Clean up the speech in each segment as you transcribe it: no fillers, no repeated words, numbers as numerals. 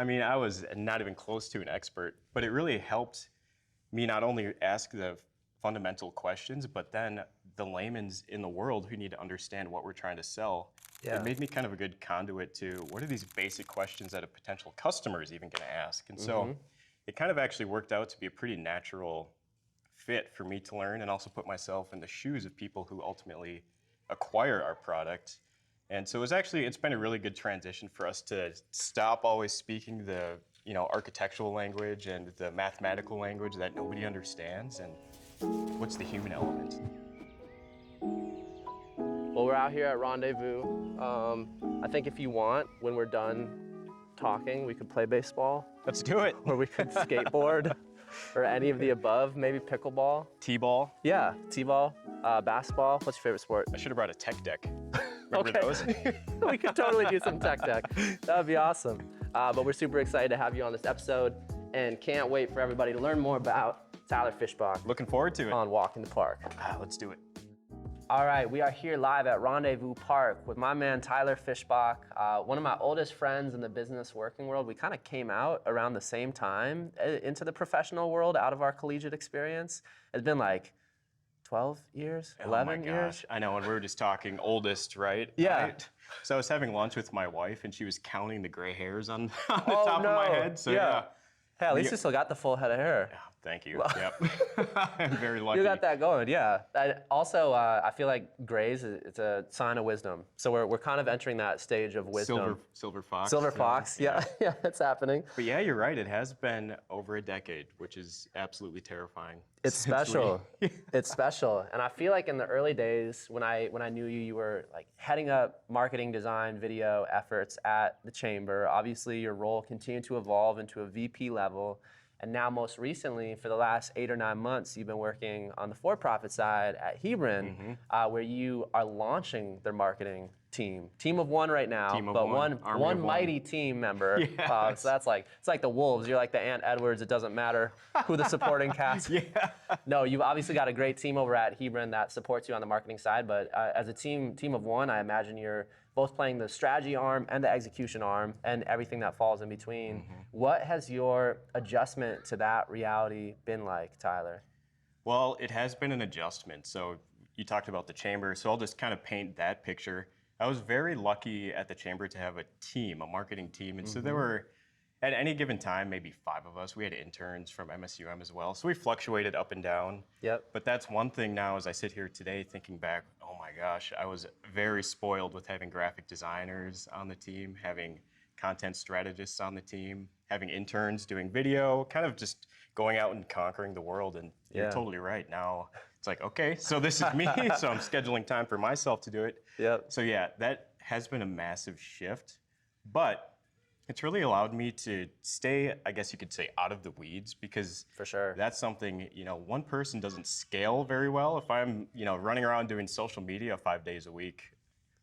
I mean, I was not even close to an expert, but it really helped me not only ask the fundamental questions, but then the layman's in the world who need to understand what we're trying to sell. Yeah. It made me kind of a good conduit to what are these basic questions that a potential customer is even going to ask. And so it kind of actually worked out to be a pretty natural fit for me to learn and also put myself in the shoes of people who ultimately acquire our product. And so it's been a really good transition for us to stop always speaking the architectural language and the mathematical language that nobody understands, and what's the human element. Well, we're out here at Rendezvous. I think if you want, when we're done talking, we could play baseball. Let's do it. Or we could skateboard, or any of the above, maybe pickleball. T-ball. Yeah, T-ball, basketball. What's your favorite sport? I should have brought a tech deck. Remember those? We could totally do some tech deck. That would be awesome. But we're super excited to have you on this episode and can't wait for everybody to learn more about Tyler Fischbach. Looking forward to it. On Walking the Park. Let's do it. All right, we are here live at Rendezvous Park with my man, Tyler Fischbach, one of my oldest friends in the business working world. We kind of came out around the same time into the professional world out of our collegiate experience. It's been like 12 years, 11 years. I know, and we were just talking oldest, right? Yeah. Right? So I was having lunch with my wife, and she was counting the gray hairs on the top of my head. So yeah. Hey, at least you still got the full head of hair. Yeah, thank you. Yep. I'm very lucky. You got that going, yeah. I feel like grays, it's a sign of wisdom. So we're kind of entering that stage of wisdom. Silver fox. Silver fox, yeah, it's happening. But yeah, you're right. It has been over a decade, which is absolutely terrifying. It's special. It's special. And I feel like in the early days when I knew you, you were like heading up marketing, design, video efforts at the Chamber. Obviously, your role continued to evolve into a VP level. And now most recently, for the last 8 or 9 months, you've been working on the for-profit side at Hebron, where you are launching their marketing team. Team of one right now, but one mighty team member. Yes. So that's like, it's like the Wolves. You're like the Ant Edwards. It doesn't matter who the supporting cast. No, you've obviously got a great team over at Hebron that supports you on the marketing side, but as a team of one, I imagine you're both playing the strategy arm and the execution arm and everything that falls in between. What has your adjustment to that reality been like, Tyler? Well, it has been an adjustment. So you talked about the Chamber, so I'll just kind of paint that picture. I was very lucky at the Chamber to have a team, a marketing team. And so there were, at any given time, maybe 5 of us. We had interns from MSUM as well. So we fluctuated up and down. But that's one thing now as I sit here today thinking back, oh my gosh, I was very spoiled with having graphic designers on the team, having content strategists on the team, having interns doing video, kind of just going out and conquering the world. And you're totally right. Now it's like, okay, so this is me. So I'm scheduling time for myself to do it. So yeah, that has been a massive shift, but it's really allowed me to stay, I guess you could say, out of the weeds, because for sure, that's something, one person doesn't scale very well. If I'm, running around doing social media 5 days a week,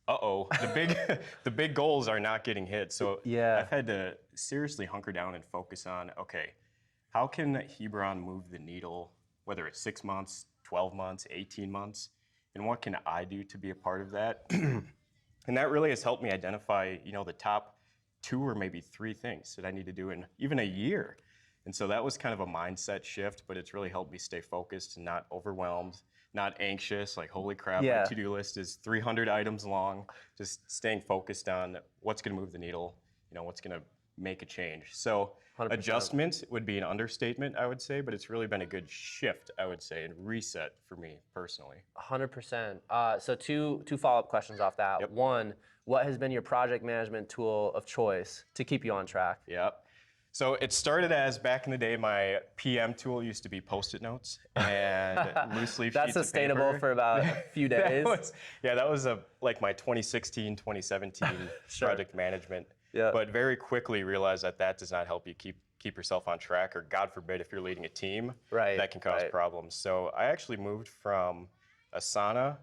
the big goals are not getting hit. So I've had to seriously hunker down and focus on, okay, how can Hebron move the needle, whether it's 6 months, 12 months, 18 months, and what can I do to be a part of that? And that really has helped me identify, the top 2 or maybe 3 things that I need to do in even a year. And so that was kind of a mindset shift, but it's really helped me stay focused and not overwhelmed, not anxious, like, holy crap, my to-do list is 300 items long. Just staying focused on what's going to move the needle, what's going to make a change. So 100%. Adjustment would be an understatement, I would say, but it's really been a good shift, I would say, and reset for me personally. 100%. So two follow-up questions off that. One, what has been your project management tool of choice to keep you on track? So it started as, back in the day, my PM tool used to be Post-it notes and loose leaf sheets of paper. That's sustainable for about a few days. that was like my 2016, 2017 project management. But very quickly realized that does not help you keep yourself on track, or God forbid, if you're leading a team, that can cause problems. So I actually moved from Asana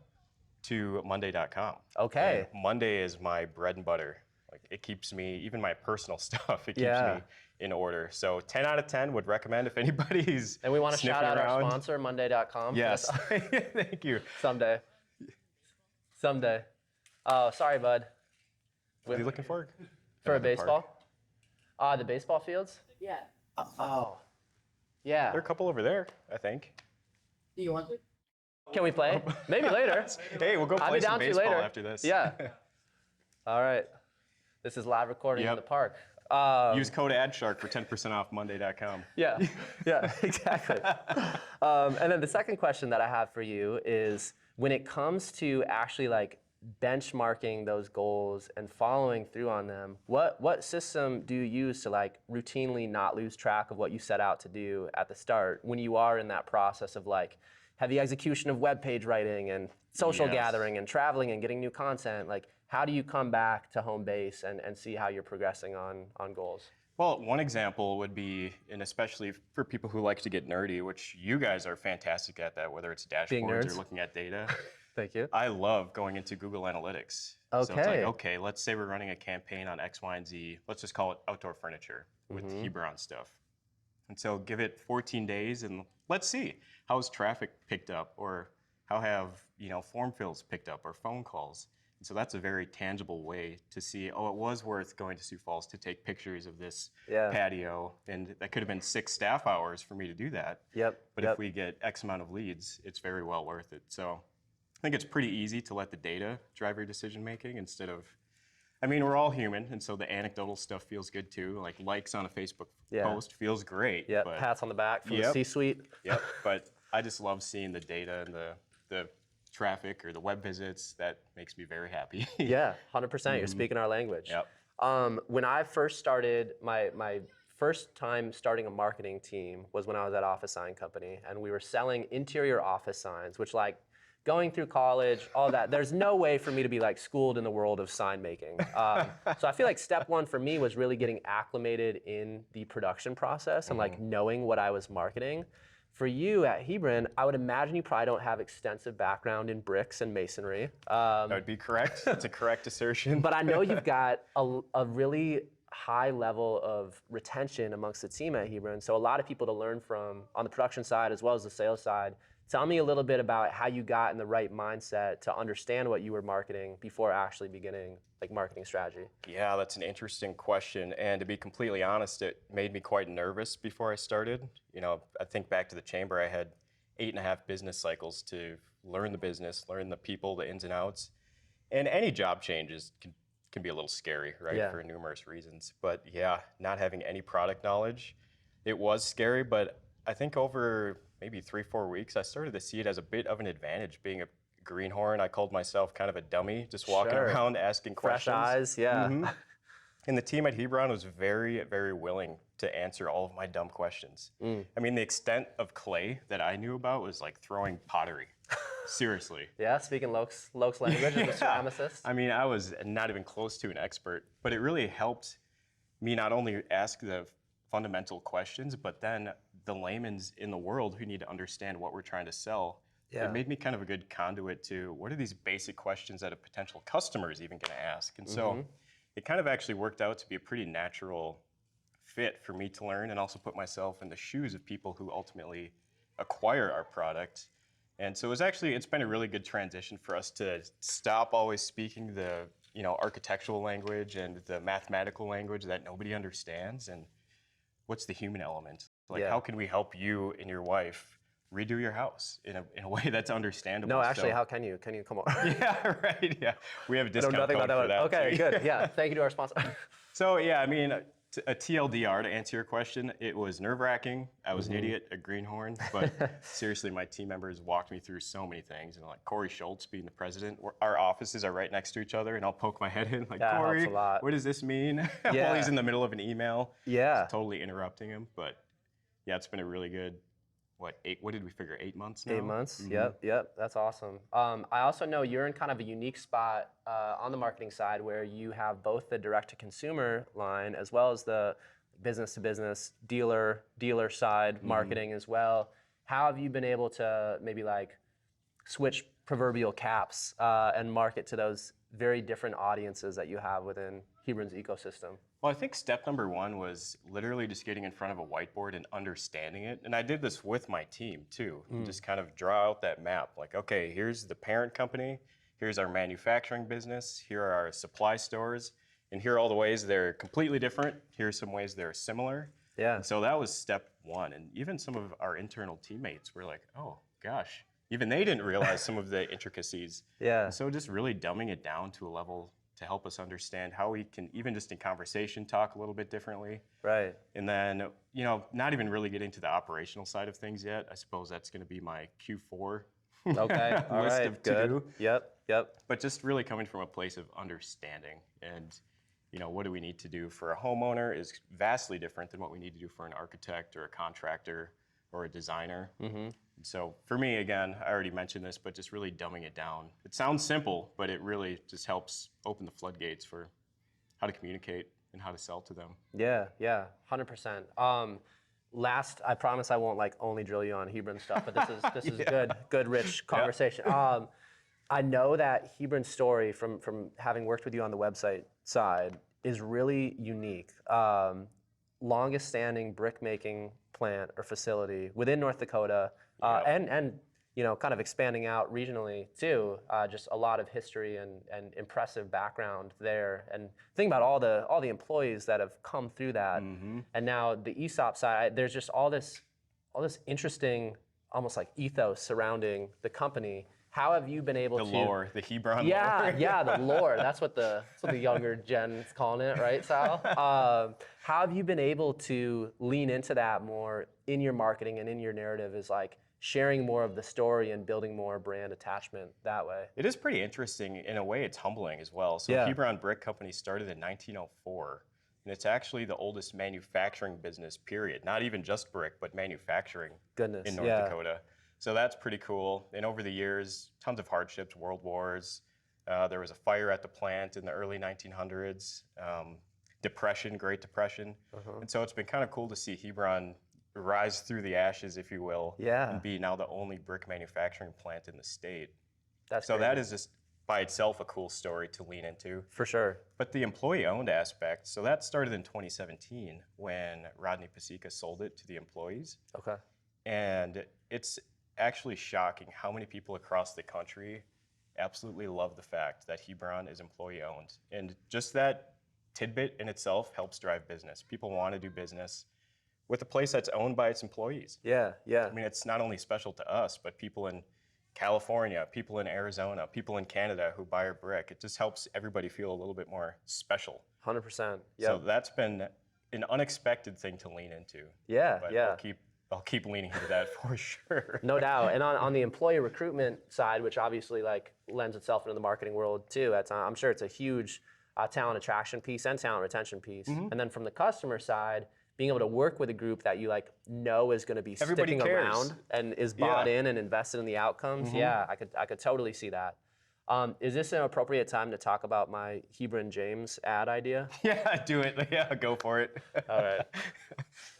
to Monday.com. Okay. And Monday is my bread and butter. Like, it keeps me, even my personal stuff, it keeps me in order. So 10 out of 10 would recommend if anybody's And we want to shout out around. our sponsor, Monday.com. Yes. Thank you. Someday. Oh, sorry, bud. What are you looking for? For a baseball? The baseball fields? Yeah. Oh. Yeah. There are a couple over there, I think. Do you want to? Can we play? Maybe later. Hey, we'll go I'll play be some down to you baseball later. after this. Yeah. All right. This is live recording in the park. Use code ADSHARK for 10% off Monday.com. Yeah, yeah, exactly. And then the second question that I have for you is, when it comes to actually like benchmarking those goals and following through on them, what system do you use to like routinely not lose track of what you set out to do at the start when you are in that process of like heavy execution of web page writing and social gathering and traveling and getting new content? Like, how do you come back to home base and see how you're progressing on goals? Well, one example would be, and especially for people who like to get nerdy, which you guys are fantastic at that, whether it's dashboards or looking at data. Thank you. I love going into Google Analytics. Okay. So it's like, okay, let's say we're running a campaign on X, Y, and Z. Let's just call it outdoor furniture with Hebron stuff. And so give it 14 days and let's see, how's traffic picked up, or how have, form fills picked up, or phone calls. And so that's a very tangible way to see, oh, it was worth going to Sioux Falls to take pictures of this patio, and that could have been 6 staff hours for me to do that. But if we get X amount of leads, it's very well worth it. So I think it's pretty easy to let the data drive your decision making instead of, we're all human, and so the anecdotal stuff feels good too. Like likes on a Facebook post feels great. Yeah, pats on the back from the C-suite. But I just love seeing the data and the traffic or the web visits. That makes me very happy. Yeah, 100%. You're speaking our language. When I first started, my first time starting a marketing team was when I was at Office Sign Company, and we were selling interior office signs, which, like, going through college, all that, there's no way for me to be like schooled in the world of sign making. So I feel like step one for me was really getting acclimated in the production process and like knowing what I was marketing. For you at Hebron, I would imagine you probably don't have extensive background in bricks and masonry. That would be correct. That's a correct assertion. But I know you've got a really high level of retention amongst the team at Hebron. So a lot of people to learn from on the production side as well as the sales side. Tell me a little bit about how you got in the right mindset to understand what you were marketing before actually beginning like marketing strategy. Yeah, that's an interesting question. And to be completely honest, it made me quite nervous before I started. I think back to the chamber, I had 8.5 business cycles to learn the business, learn the people, the ins and outs. And any job changes can be a little scary, right? For numerous reasons. But yeah, not having any product knowledge, it was scary, but I think over maybe 3-4 weeks, I started to see it as a bit of an advantage. Being a greenhorn, I called myself kind of a dummy, just walking around asking questions. Fresh eyes, yeah. And the team at Hebron was very, very willing to answer all of my dumb questions. The extent of clay that I knew about was like throwing pottery. Seriously. Yeah, speaking Lokes language as a ceramicist. I was not even close to an expert, but it really helped me not only ask the fundamental questions, but then the layman's in the world who need to understand what we're trying to sell. It made me kind of a good conduit to what are these basic questions that a potential customer is even going to ask. And so it kind of actually worked out to be a pretty natural fit for me to learn and also put myself in the shoes of people who ultimately acquire our product. And so it's been a really good transition for us to stop always speaking the architectural language and the mathematical language that nobody understands, and what's the human element? Like, how can we help you and your wife redo your house in a way that's understandable? No, actually, how can you? Can you come over? Yeah, right. Yeah, we have a discount code for that. Okay, too. good. Yeah, thank you to our sponsor. So yeah, a TLDR to answer your question, it was nerve-wracking. I was an idiot, a greenhorn, but seriously, my team members walked me through so many things. And like Corey Schultz being the president, our offices are right next to each other, and I'll poke my head in like, that Corey, helps a lot. what does this mean? While he's in the middle of an email. Yeah. Totally interrupting him, but yeah, it's been a really good, what did we figure, 8 months now? 8 months, yep, that's awesome. I also know you're in kind of a unique spot on the marketing side where you have both the direct-to-consumer line as well as the business-to-business dealer side marketing as well. How have you been able to maybe like switch proverbial caps and market to those very different audiences that you have within Hebron's ecosystem? Well, I think step number one was literally just getting in front of a whiteboard and understanding it. And I did this with my team too. Just kind of draw out that map. Like, okay, here's the parent company. Here's our manufacturing business. Here are our supply stores. and here are all the ways they're completely different. Here's some ways they're similar. Yeah. And so that was step one. And even some of our internal teammates were like, oh gosh, even they didn't realize some of the intricacies. Yeah. And so just really dumbing it down to a level to help us understand how we can, even just in conversation, talk a little bit differently. Right. And then, you know, not even really getting to the operational side of things yet. I suppose that's going to be my Q4 okay. All list right. of Good. to-do. Yep. But just really coming from a place of understanding and, you know, what do we need to do for a homeowner is vastly different than what we need to do for an architect or a contractor or a designer. Mm-hmm. So for me, again, I already mentioned this, but just really dumbing it down. It sounds simple, but it really just helps open the floodgates for how to communicate and how to sell to them. Yeah, 100%. Last, I promise I won't like only drill you on Hebron stuff, but this is good, rich conversation. I know that Hebron's story from having worked with you on the website side is really unique. Longest standing brick making plant or facility within North Dakota, and you know, kind of expanding out regionally too. Just a lot of history and impressive background there. And think about all the employees that have come through that. Mm-hmm. And now the ESOP side, there's just all this interesting, almost like ethos surrounding the company. How have you been able to... The lore, the Hebron lore. Yeah, the lore. That's what the younger gen is calling it, right, Sal? How have you been able to lean into that more in your marketing and in your narrative is like sharing more of the story and building more brand attachment that way? It is pretty interesting. In a way, it's humbling as well. So Hebron Brick Company started in 1904, and it's actually the oldest manufacturing business, period. Not even just brick, but manufacturing in North Dakota. So that's pretty cool. And over the years, tons of hardships, world wars. There was a fire at the plant in the early 1900s, depression, Great Depression. And so it's been kind of cool to see Hebron rise through the ashes, if you will, and be now the only brick manufacturing plant in the state. So that is just by itself a cool story to lean into. For sure. But the employee-owned aspect, so that started in 2017 when Rodney Pasieka sold it to the employees. Okay. And it's actually shocking how many people across the country absolutely love the fact that Hebron is employee-owned. And just that tidbit in itself helps drive business. People want to do business with a place that's owned by its employees. Yeah. I mean, it's not only special to us, but people in California, people in Arizona, people in Canada who buy our brick. It just helps everybody feel a little bit more special. 100%. So that's been an unexpected thing to lean into. I'll keep leaning into that for sure. No doubt. And on the employee recruitment side, which obviously like lends itself into the marketing world too, I'm sure it's a huge talent attraction piece and talent retention piece. Mm-hmm. And then from the customer side, being able to work with a group that you like know is going to be sticking around and is bought in and invested in the outcomes. Mm-hmm. Yeah, I could totally see that. Is this an appropriate time to talk about my Hebron James ad idea? Yeah, do it. Yeah, go for it. All right.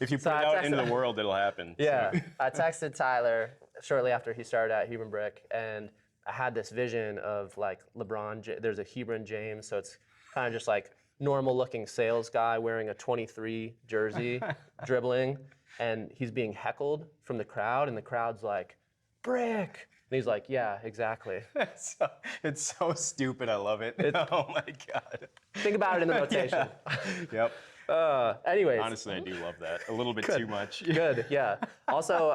If you put it out into the world, it'll happen. Yeah. So. I texted Tyler shortly after he started at Hebron Brick, and I had this vision of like there's a Hebron James, so it's kind of just like normal looking sales guy wearing a 23 jersey, dribbling, and he's being heckled from the crowd, and the crowd's like, brick. And he's like, yeah, exactly. It's so stupid. I love it. Oh my God. Think about it in the notation. Yep. Anyways. Honestly, I do love that. A little bit too much. Good, yeah. Also,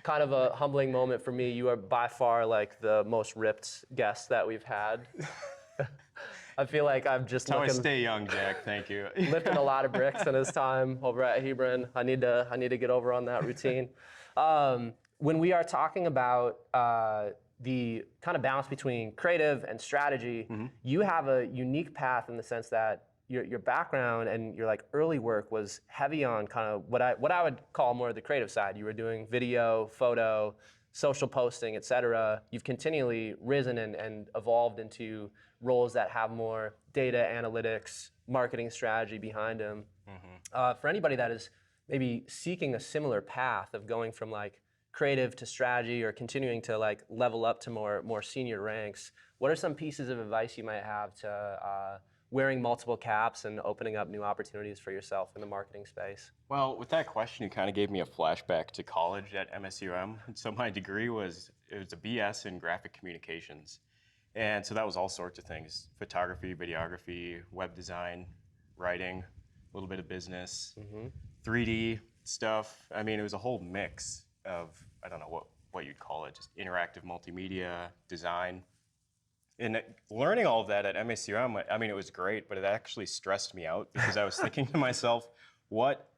kind of a humbling moment for me. You are by far like the most ripped guest that we've had. I feel like I'm just That's how I stay young, Jack. Thank you. Lifting a lot of bricks in his time over at Hebron. I need to get over on that routine. When we are talking about the kind of balance between creative and strategy, mm-hmm. you have a unique path in the sense that your background and your like early work was heavy on kind of what I would call more the creative side. You were doing video, photo, social posting, et cetera. You've continually risen and evolved into roles that have more data analytics, marketing strategy behind them. Mm-hmm. For anybody that is maybe seeking a similar path of going from like creative to strategy or continuing to like level up to more senior ranks, what are some pieces of advice you might have to wearing multiple caps and opening up new opportunities for yourself in the marketing space? Well, with that question, you kind of gave me a flashback to college at MSUM. So my degree was a BS in graphic communications. And so that was all sorts of things: photography, videography, web design, writing, a little bit of business, 3D stuff. I mean, it was a whole mix of, I don't know what you'd call it, just interactive multimedia, design. And learning all of that at MSUM, I mean, it was great, but it actually stressed me out because I was thinking to myself, what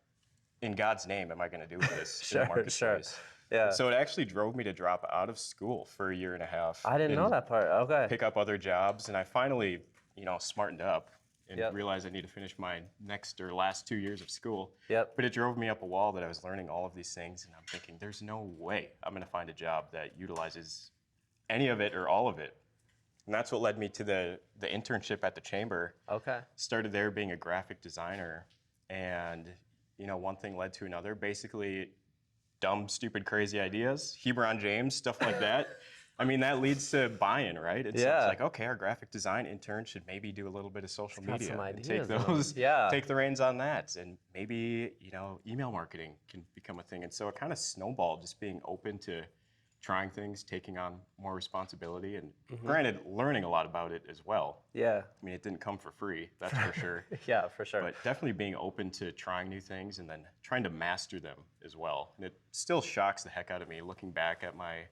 in God's name am I going to do with this in the marketplace? Yeah. So it actually drove me to drop out of school for a year and a half. I didn't know that part. Okay. Pick up other jobs, and I finally, smartened up and realized I need to finish my next or last 2 years of school. Yep. But it drove me up a wall that I was learning all of these things, and I'm thinking, there's no way I'm going to find a job that utilizes any of it or all of it. And that's what led me to the internship at the Chamber. Okay. Started there being a graphic designer, and one thing led to another. Basically, dumb, stupid, crazy ideas, Hebron James, stuff like that. I mean, that leads to buy-in, right? It's like, okay, our graphic design intern should maybe do a little bit of social media. Some ideas, take the reins on that, and maybe email marketing can become a thing. And so it kind of snowballed, just being open to trying things, taking on more responsibility, and granted, learning a lot about it as well. Yeah. I mean, it didn't come for free, that's for sure. Yeah, for sure. But definitely being open to trying new things and then trying to master them as well. And it still shocks the heck out of me looking back at my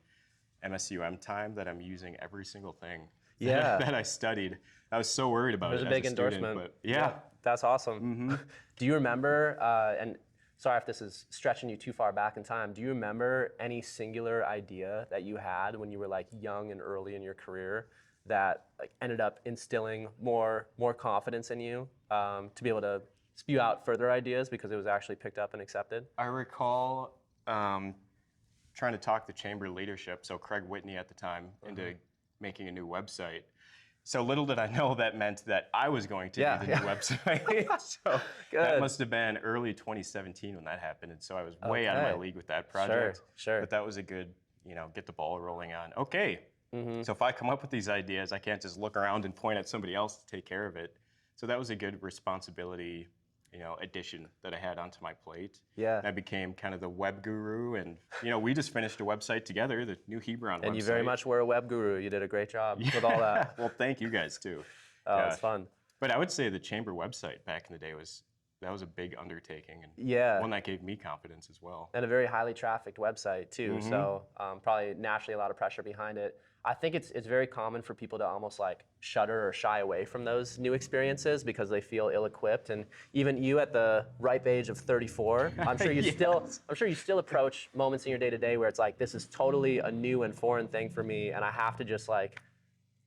MSUM time that I'm using every single thing that I studied. I was so worried about it as a big endorsement. But yeah. That's awesome. Do you remember, and sorry if this is stretching you too far back in time, do you remember any singular idea that you had when you were like young and early in your career that like ended up instilling more confidence in you to be able to spew out further ideas because it was actually picked up and accepted? I recall trying to talk the Chamber leadership, so Craig Whitney at the time, into making a new website. So little did I know that meant that I was going to do the new website. So that must have been early 2017 when that happened. And so I was way out of my league with that project. Sure. But that was a good, get the ball rolling on. Okay, so if I come up with these ideas, I can't just look around and point at somebody else to take care of it. So that was a good responsibility, addition that I had onto my plate. Yeah. I became kind of the web guru, and we just finished a website together, the new Hebron website. And you very much were a web guru. You did a great job with all that. Well, thank you guys too. Oh, it's fun. But I would say the Chamber website back in the day was a big undertaking, and one that gave me confidence as well. And a very highly trafficked website too. So probably naturally a lot of pressure behind it. I think it's very common for people to almost like shudder or shy away from those new experiences because they feel ill-equipped. And even you at the ripe age of 34, I'm sure you still approach moments in your day-to-day where it's like, this is totally a new and foreign thing for me, and I have to just like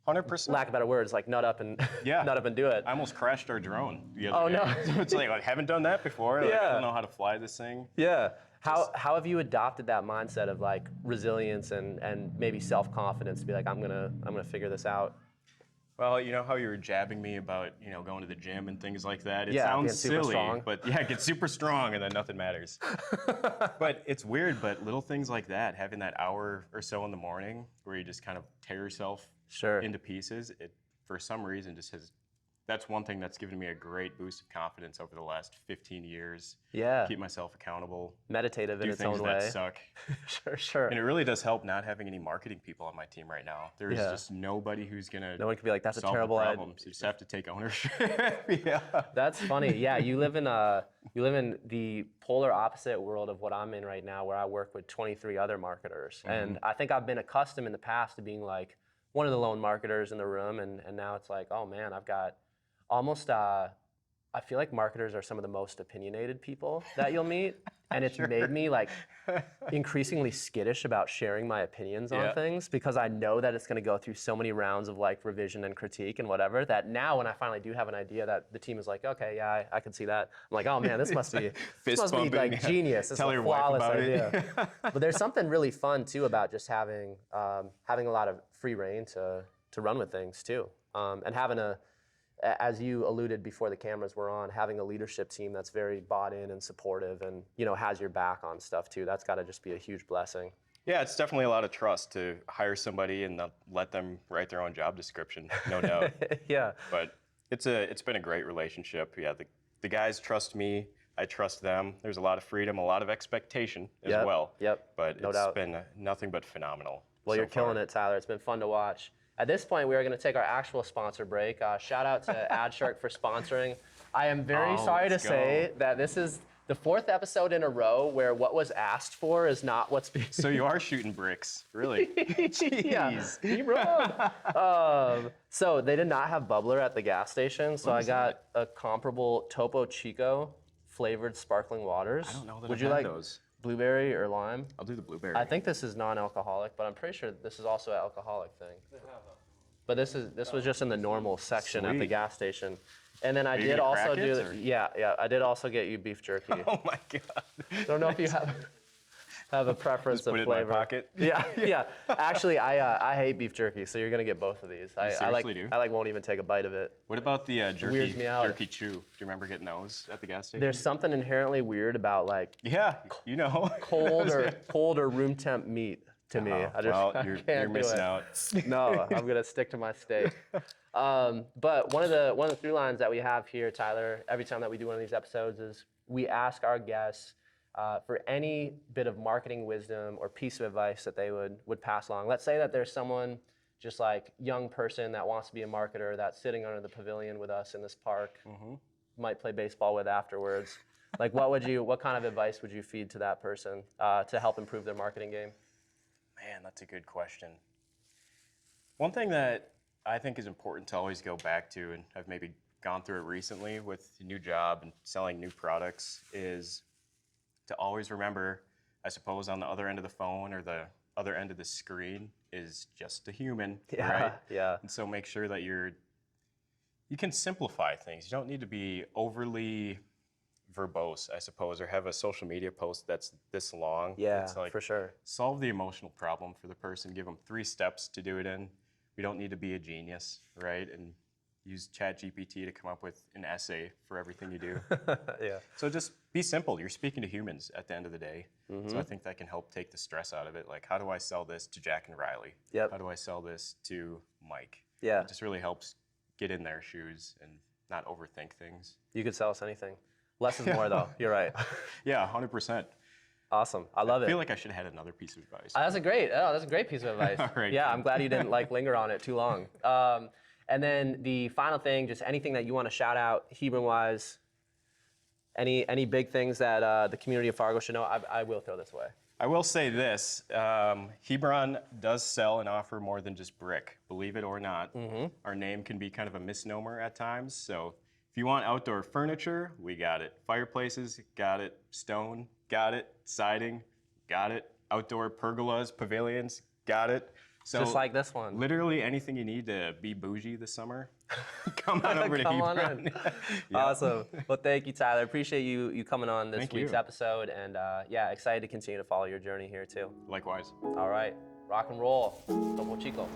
100%. Lack of better words, like nut up and nut up and do it. I almost crashed our drone the other day. No! It's like I haven't done that before. Like, I don't know how to fly this thing. Yeah. How have you adopted that mindset of like resilience and maybe self-confidence to be like, I'm gonna figure this out? Well, you know how you were jabbing me about going to the gym and things like that. It sounds silly, but get super strong and then nothing matters. But it's weird. But little things like that, having that hour or so in the morning where you just kind of tear yourself into pieces, it for some reason just has. That's one thing that's given me a great boost of confidence over the last 15 years. Yeah. Keep myself accountable. Meditative in its own way. Do things that suck. Sure. And it really does help not having any marketing people on my team right now. There's just nobody who's gonna. No one can be like, that's a terrible idea. You just have to take ownership. That's funny. Yeah, you live in the polar opposite world of what I'm in right now, where I work with 23 other marketers, and I think I've been accustomed in the past to being like one of the lone marketers in the room, and now it's like, oh man, I've got almost, I feel like marketers are some of the most opinionated people that you'll meet. And it's made me like increasingly skittish about sharing my opinions on things because I know that it's gonna go through so many rounds of like revision and critique and whatever, that now when I finally do have an idea that the team is like, okay, yeah, I can see that. I'm like, oh man, this must be like genius. It's a flawless idea. But there's something really fun too about just having a lot of free reign to run with things too. And having as you alluded before the cameras were on, having a leadership team that's very bought in and supportive and has your back on stuff too, that's got to just be a huge blessing. Yeah, it's definitely a lot of trust to hire somebody and let them write their own job description, no doubt. Yeah. But it's been a great relationship. Yeah, the guys trust me, I trust them. There's a lot of freedom, a lot of expectation as well. Yep. But it's been nothing but phenomenal. Well, you're killing it, Tyler. It's been fun to watch. At this point, we are going to take our actual sponsor break. Shout out to AdShark for sponsoring. I am very sorry to say that this is the 4th episode in a row where what was asked for is not what's being. So you are shooting bricks, really? Jeez. Hebron. So they did not have bubbler at the gas station, so I got a comparable Topo Chico flavored sparkling waters. I don't know that Would I've you had like those. Blueberry or lime? I'll do the blueberry. I think this is non-alcoholic, but I'm pretty sure this is also an alcoholic thing. But this was just in the normal section at the gas station. And then I did also do, I did also get you beef jerky. Oh my God. Don't know if you have a preference Just of put it flavor. in my pocket. Yeah. Actually, I hate beef jerky, so you're gonna get both of these. I do? won't even take a bite of it. What about the Weirds me out. jerky chew? Do you remember getting those at the gas station? There's something inherently weird about like cold or room temp meat to me. You're missing out. No, I'm gonna stick to my steak. But one of the through lines that we have here, Tyler, every time that we do one of these episodes is we ask our guests for any bit of marketing wisdom or piece of advice that they would pass along. Let's say that there's someone just like young person that wants to be a marketer that's sitting under the pavilion with us in this park, might play baseball with afterwards. Like what kind of advice would you feed to that person to help improve their marketing game? Man, that's a good question. One thing that I think is important to always go back to, and I've maybe gone through it recently with a new job and selling new products, is to always remember, I suppose, on the other end of the phone or the other end of the screen is just a human, right? Yeah. And so make sure that you can simplify things. You don't need to be overly verbose, I suppose, or have a social media post that's this long. Yeah, it's like, for sure. Solve the emotional problem for the person. Give them 3 steps to do it in. We don't need to be a genius, right? And use ChatGPT to come up with an essay for everything you do. Yeah. So just be simple. You're speaking to humans at the end of the day. So I think that can help take the stress out of it. Like, how do I sell this to Jack and Riley? Yep. How do I sell this to Mike? Yeah. It just really helps get in their shoes and not overthink things. You could sell us anything. Less is more, though. You're right. Yeah, 100%. Awesome. I love it. I feel like I should have had another piece of advice. That's a great piece of advice. All right, yeah, good. I'm glad you didn't linger on it too long. And then the final thing, just anything that you want to shout out Hebron-wise, any big things that the community of Fargo should know. I will throw this away. I will say this, Hebron does sell and offer more than just brick, believe it or not. Our name can be kind of a misnomer at times, so if you want outdoor furniture, we got it. Fireplaces, got it. Stone, got it. Siding, got it. Outdoor pergolas, pavilions, got it. So just like this one. Literally anything you need to be bougie this summer, come on over to Come on Hebron. in. Awesome. Well, thank you, Tyler. Appreciate you coming on this Thank week's you. episode, and yeah, excited to continue to follow your journey here too. Likewise. All right, rock and roll, Topo Chico.